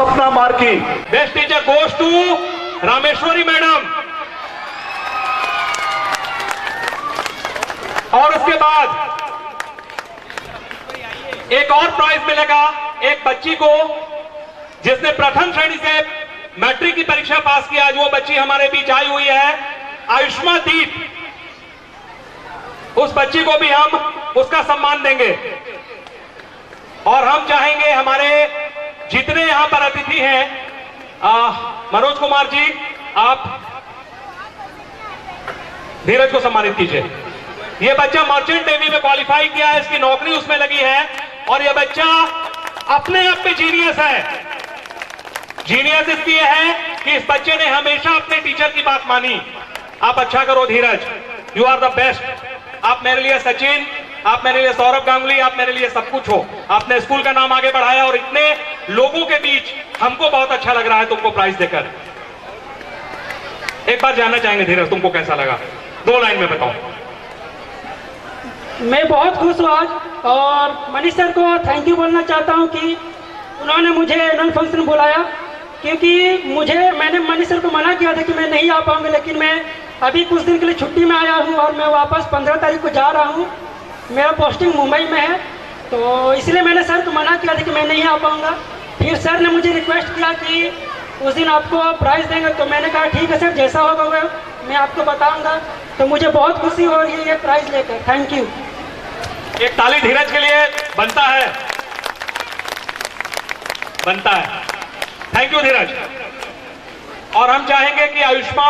सपना Marki. Best teacher goes to Rameshwari madam. और उसके बाद एक और प्राइज मिलेगा एक बच्ची को जिसने प्रथम श्रेणी से मैट्रिक की परीक्षा पास किया। आज वो बच्ची हमारे बीच आई हुई है, आयुष्मा दीप। उस बच्ची को भी हम उसका सम्मान देंगे। और हम चाहेंगे हमारे जितने यहां पर अतिथि हैं, मनोज कुमार जी, आप धीरज को सम्मानित कीजिए। ये बच्चा मर्चेंट नेवी में क्वालिफाई किया है, इसकी नौकरी उसमें लगी है और ये बच्चा अपने आप में जीनियस है। जीनियस इसलिए है कि इस बच्चे ने हमेशा अपने टीचर की बात मानी। आप अच्छा करो धीरज, यू आर द बेस्ट। आप मेरे लिए सचिन, आप मेरे लिए सौरभ गांगुली, आप मेरे लिए सब कुछ हो। आपने स्कूल का नाम आगे बढ़ाया और इतने लोगों के बीच हमको बहुत अच्छा लग रहा है तुमको प्राइज देकर। एक बार जानना चाहेंगे धीरज, तुमको कैसा लगा? 2 लाइन में बताओ। मैं बहुत खुश हूँ आज, और मनीष सर को थैंक यू बोलना चाहता हूँ कि उन्होंने मुझे एनुअल फंक्शन बुलाया, क्योंकि मैंने मनीष सर को मना किया था कि मैं नहीं आ पाऊंगा, लेकिन मैं अभी कुछ दिन के लिए छुट्टी में आया हूँ और मैं वापस 15 तारीख को जा रहा हूँ। मेरा पोस्टिंग मुंबई में है, तो इसलिए मैंने सर को मना किया था कि मैं नहीं आ पाऊंगा। फिर सर ने मुझे रिक्वेस्ट किया कि उस दिन आपको प्राइज़ देंगे, तो मैंने कहा ठीक है सर, जैसा होगा मैं आपको बताऊंगा। तो मुझे बहुत खुशी हो रही है ये प्राइज़ लेकर। Thank you. एक ताली धीरज के लिए बनता है, बनता है। थैंक यू धीरज। और हम चाहेंगे कि आयुष्मा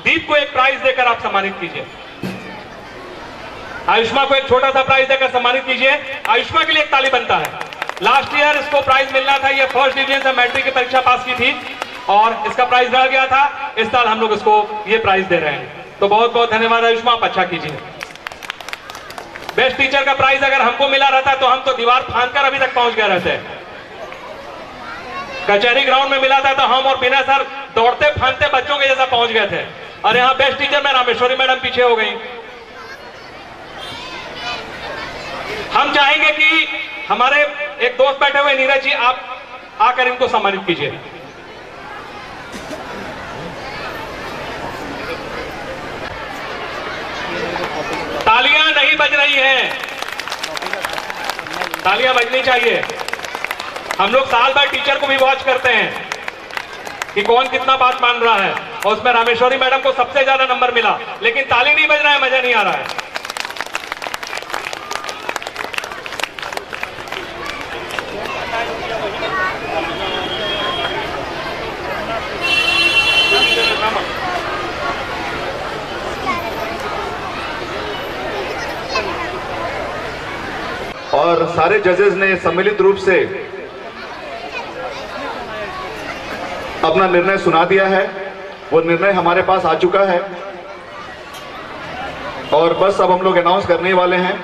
दीप को एक प्राइज देकर आप सम्मानित कीजिए। आयुष्मा को एक छोटा सा प्राइज देकर सम्मानित कीजिए। आयुष्मा के लिए एक ताली बनता है। लास्ट ईयर इसको प्राइज मिलना था, ये फर्स्ट डिवीजन से मैट्रिक की परीक्षा पास की थी और इसका प्राइज रह गया था। इस साल हम लोग इसको ये प्राइज दे रहे हैं, तो बहुत बहुत धन्यवाद आयुष्मा, आप अच्छा कीजिए। बेस्ट टीचर का प्राइज अगर हमको मिला रहता तो हम तो दीवार फांदकर अभी तक पहुंच गए रहते। कचहरी ग्राउंड में मिला था तो हम और बिना सर दौड़ते फांदते बच्चों के जैसा पहुंच गए थे, और यहां बेस्ट टीचर में रामेश्वरी मैडम पीछे हो गई। हम चाहेंगे कि हमारे एक दोस्त बैठे हुए नीरज जी, आप आकर इनको सम्मानित कीजिए। तालियां नहीं बज रही हैं, तालियां बजनी चाहिए। हम लोग साल भर टीचर को भी वॉच करते हैं कि कौन कितना बात मान रहा है, और उसमें रामेश्वरी मैडम को सबसे ज्यादा नंबर मिला, लेकिन ताली नहीं बज रहा है, मजा नहीं आ रहा है। और सारे जजेस ने सम्मिलित रूप से अपना निर्णय सुना दिया है। वो निर्णय हमारे पास आ चुका है और बस अब हम लोग अनाउंस करने वाले हैं।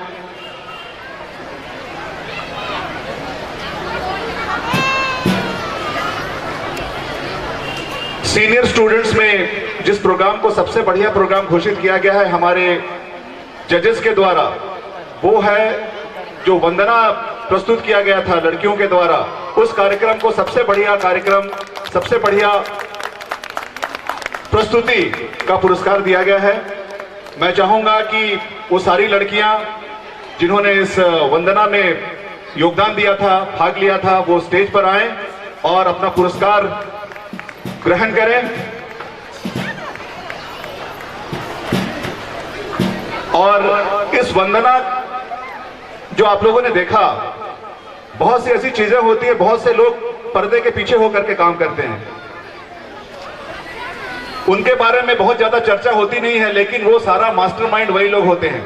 सीनियर स्टूडेंट्स में जिस प्रोग्राम को सबसे बढ़िया प्रोग्राम घोषित किया गया है हमारे जजेस के द्वारा, वो है जो वंदना प्रस्तुत किया गया था लड़कियों के द्वारा। उस कार्यक्रम को सबसे बढ़िया कार्यक्रम, सबसे बढ़िया प्रस्तुति का पुरस्कार दिया गया है। मैं चाहूंगा कि वो सारी लड़कियां जिन्होंने इस वंदना में योगदान दिया था, भाग लिया था, वो स्टेज पर आएं और अपना पुरस्कार ग्रहण करें। और इस वंदना जो आप लोगों ने देखा, बहुत सी ऐसी चीजें होती है, बहुत से लोग पर्दे के पीछे होकर के काम करते हैं, उनके बारे में बहुत ज्यादा चर्चा होती नहीं है, लेकिन वो सारा मास्टरमाइंड वही लोग होते हैं।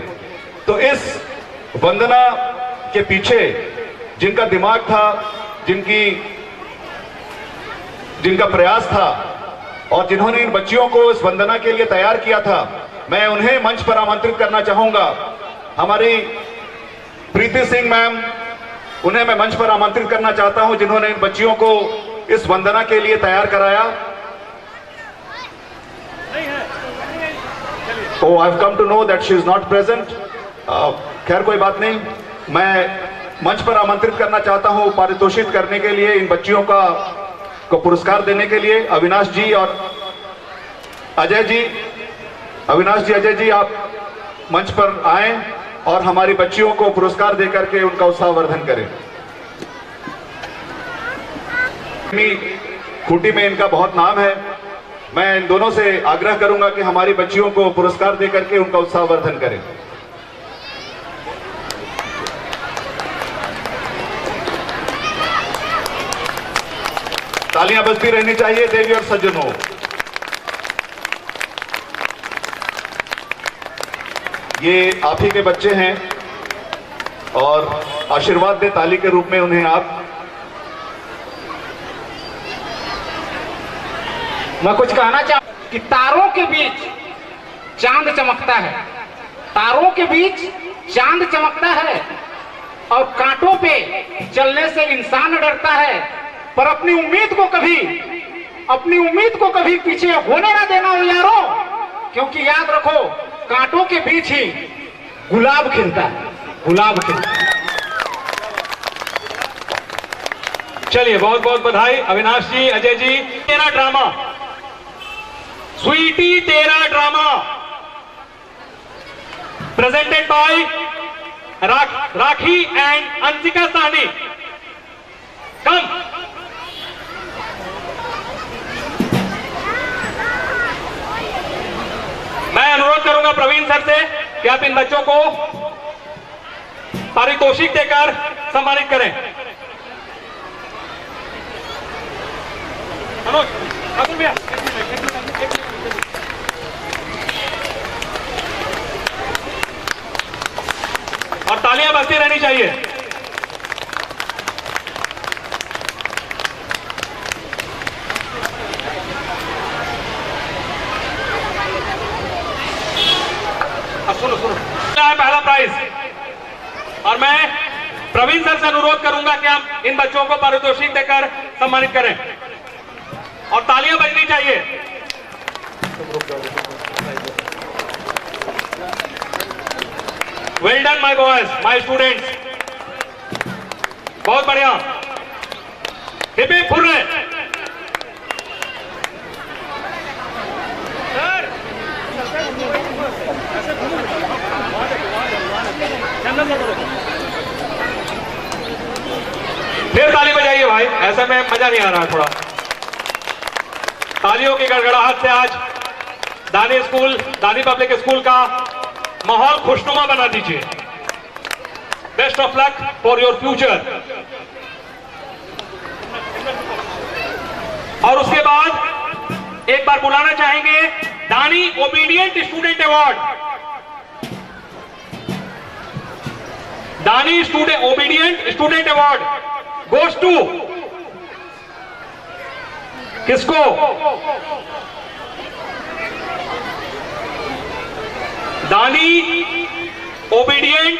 तो इस वंदना के पीछे जिनका दिमाग था, जिनका प्रयास था और जिन्होंने इन बच्चियों को इस वंदना के लिए तैयार किया था, मैं उन्हें मंच पर आमंत्रित करना चाहूंगा। हमारी प्रीति सिंह मैम, उन्हें मैं मंच पर आमंत्रित करना चाहता हूं, जिन्होंने इन बच्चियों को इस वंदना के लिए तैयार कराया। Oh, I've come to know that she is not present. खैर कोई बात नहीं, मैं मंच पर आमंत्रित करना चाहता हूं पारितोषित करने के लिए, इन बच्चियों को पुरस्कार देने के लिए अविनाश जी और अजय जी। अविनाश जी, अजय जी, आप मंच पर आएं और हमारी बच्चियों को पुरस्कार देकर के उनका उत्साहवर्धन करें। खूंटी में इनका बहुत नाम है। मैं इन दोनों से आग्रह करूंगा कि हमारी बच्चियों को पुरस्कार देकर के उनका उत्साहवर्धन करें। तालियां बजती रहनी चाहिए देवी और सज्जनों। ये आप ही के बच्चे हैं और आशीर्वाद दे ताली के रूप में उन्हें आप। मैं कुछ कहना चाहूं कि तारों के बीच चांद चमकता है, तारों के बीच चांद चमकता है और कांटों पे चलने से इंसान डरता है, पर अपनी उम्मीद को कभी पीछे होने ना देना हो यारों, क्योंकि याद रखो कांटों के बीच ही गुलाब खिलता है, गुलाब खिलता है। चलिए, बहुत बहुत बधाई अविनाश जी, अजय जी। तेरा ड्रामा, स्वीटी तेरा drama, presented by Rakhi and Anshika Sahni. Come. मैं अनुरोध करूंगा प्रवीण सर से कि आप इन बच्चों को पारितोषिक देकर सम्मानित करें। अनुज भैया, और तालियां बजती रहनी चाहिए। अब सुनो पहला प्राइज, और मैं प्रवीण सर से अनुरोध करूंगा कि हम इन बच्चों को पारितोषिक देकर सम्मानित करें और तालियां बजनी चाहिए। Well done my boys, my students, बहुत बढ़िया। Hip hip hurray. फिर ताली बजाइए भाई, ऐसे में मजा नहीं आ रहा। थोड़ा तालियों की गड़गड़ाहट से आज दानी पब्लिक स्कूल का माहौल खुशनुमा बना दीजिए। Best of luck for your future. और उसके बाद एक बार बुलाना चाहेंगे दानी ओबीडियंट स्टूडेंट अवार्ड। दानी obedient student award goes to किसको? दानी obedient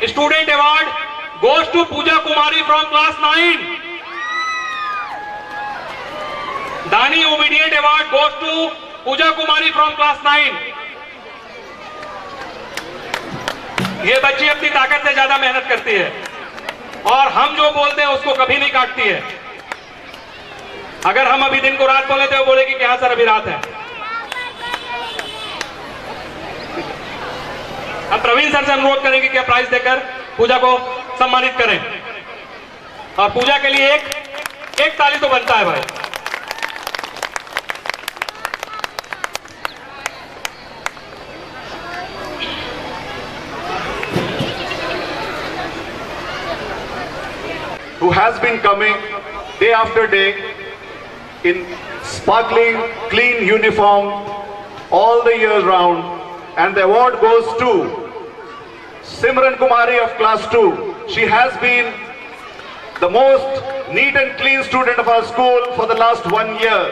student award goes to Puja Kumari from class 9। दानी obedient award goes to Puja Kumari from class 9। ये बच्ची अपनी ताकत से ज्यादा मेहनत करती है और हम जो बोलते हैं उसको कभी नहीं काटती है। अगर हम अभी दिन को रात बोले तो वो बोलेगी कि हाँ सर अभी रात है। हम प्रवीण सर से अनुरोध करेंगे कि प्राइज देकर पूजा को सम्मानित करें और पूजा के लिए एक ताली तो बनता है भाई। Who has been coming day after day in sparkling clean uniform all the year round, and the award goes to Simran Kumari of class 2. She has been the most neat and clean student of our school for the last 1 year.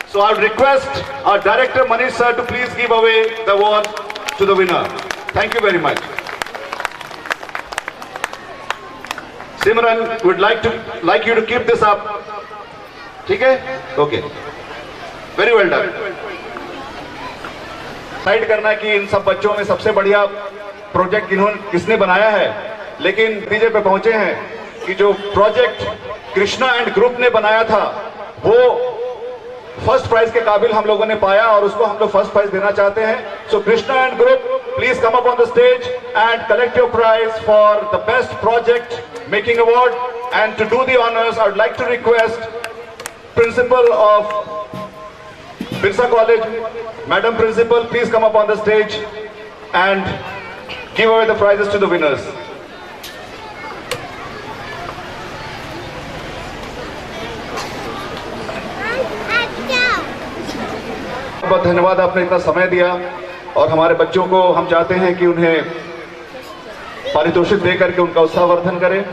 So I would request our director Manish sir to please give away the award to the winner. Thank you very much. Simran would like you to keep this up. ठीक है? Okay. Very well done. Decide करना कि इन सब बच्चों में सबसे बढ़िया project किसने बनाया है, लेकिन नतीजे पे पहुंचे हैं कि जो प्रोजेक्ट कृष्णा एंड ग्रुप ने बनाया था वो फर्स्ट प्राइज के काबिल हम लोगों ने पाया और उसको हम लोग फर्स्ट प्राइज देना चाहते हैं. So Krishna and group, please come up on the stage and collect your prize for the best project making award. And to do the honours I would like to request principal of Birsa College, Madam Principal, please come up on the stage and give away the prizes to the winners. बहुत धन्यवाद, आपने इतना समय दिया और हमारे बच्चों को हम चाहते हैं कि उन्हें पारितोषिक दे करके उनका उत्साहवर्धन करें.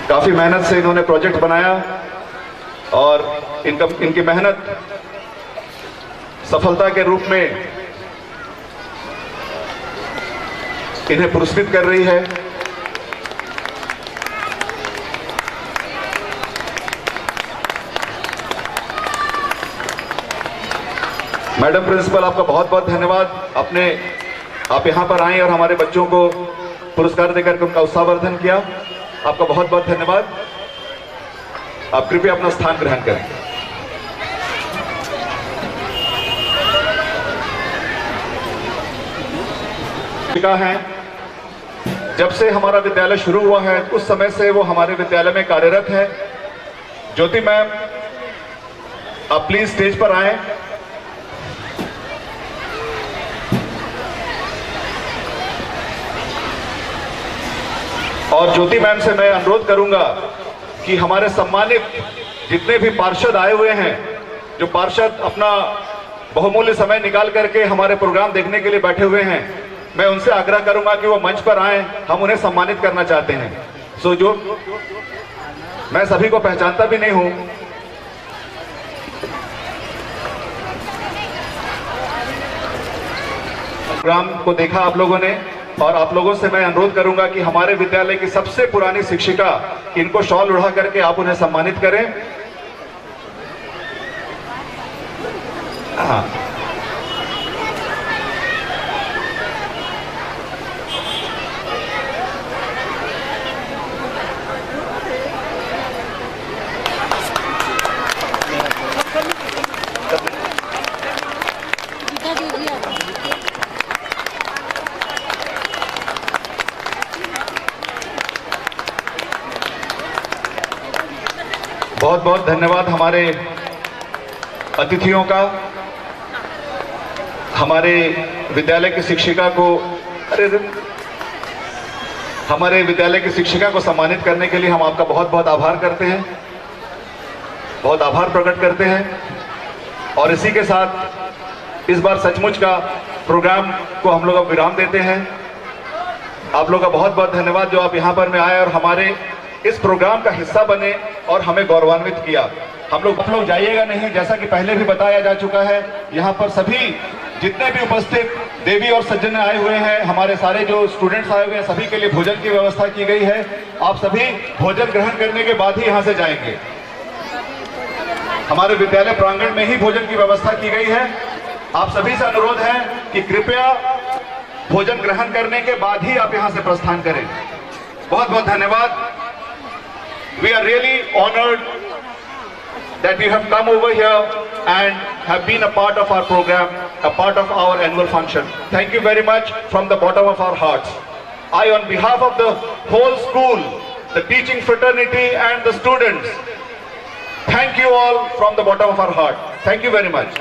काफी मेहनत से इन्होंने प्रोजेक्ट बनाया और इनकी मेहनत सफलता के रूप में इन्हें पुरस्कृत कर रही है. मैडम प्रिंसिपल, आपका बहुत बहुत धन्यवाद. आप यहां पर आए और हमारे बच्चों को पुरस्कार देकर के उनका उत्साहवर्धन किया. आपका बहुत बहुत धन्यवाद. आप कृपया अपना स्थान ग्रहण करें. है जब से हमारा विद्यालय शुरू हुआ है उस समय से वो हमारे विद्यालय में कार्यरत है. ज्योति मैम, आप प्लीज स्टेज पर आए. और ज्योति मैम से मैं अनुरोध करूंगा कि हमारे सम्मानित जितने भी पार्षद आए हुए हैं, जो पार्षद अपना बहुमूल्य समय निकाल करके हमारे प्रोग्राम देखने के लिए बैठे हुए हैं, मैं उनसे आग्रह करूंगा कि वो मंच पर आए. हम उन्हें सम्मानित करना चाहते हैं. सो जो मैं सभी को पहचानता भी नहीं हूं, प्रोग्राम को देखा आप लोगों ने और आप लोगों से मैं अनुरोध करूंगा कि हमारे विद्यालय की सबसे पुरानी शिक्षिका, इनको शॉल उड़ा करके आप उन्हें सम्मानित करें. हाँ, बहुत बहुत धन्यवाद हमारे अतिथियों का. हमारे विद्यालय की शिक्षिका को हमारे विद्यालय की शिक्षिका को सम्मानित करने के लिए हम आपका बहुत बहुत आभार करते हैं, बहुत आभार प्रकट करते हैं. और इसी के साथ इस बार सचमुच का प्रोग्राम को हम लोग अब विराम देते हैं. आप लोग का बहुत बहुत धन्यवाद जो आप यहाँ पर में आए और हमारे इस प्रोग्राम का हिस्सा बने और हमें गौरवान्वित किया. आप लोग जाइएगा नहीं, जैसा कि पहले भी बताया जा चुका है. यहाँ पर सभी जितने भी उपस्थित देवी और सज्जन आए हुए हैं, हमारे सारे जो स्टूडेंट्स आए हुए हैं, सभी के लिए भोजन की व्यवस्था की गई है. आप सभी भोजन ग्रहण करने के बाद ही यहाँ से जाएंगे. हमारे विद्यालय प्रांगण में ही भोजन की व्यवस्था की गई है. आप सभी से अनुरोध है कि कृपया भोजन ग्रहण करने के बाद ही आप यहाँ से प्रस्थान करें. बहुत बहुत धन्यवाद. We are really honored that you have come over here and have been a part of our program, a part of our annual function. Thank you very much from the bottom of our hearts. I, on behalf of the whole school, the teaching fraternity and the students, thank you all from the bottom of our heart. Thank you very much.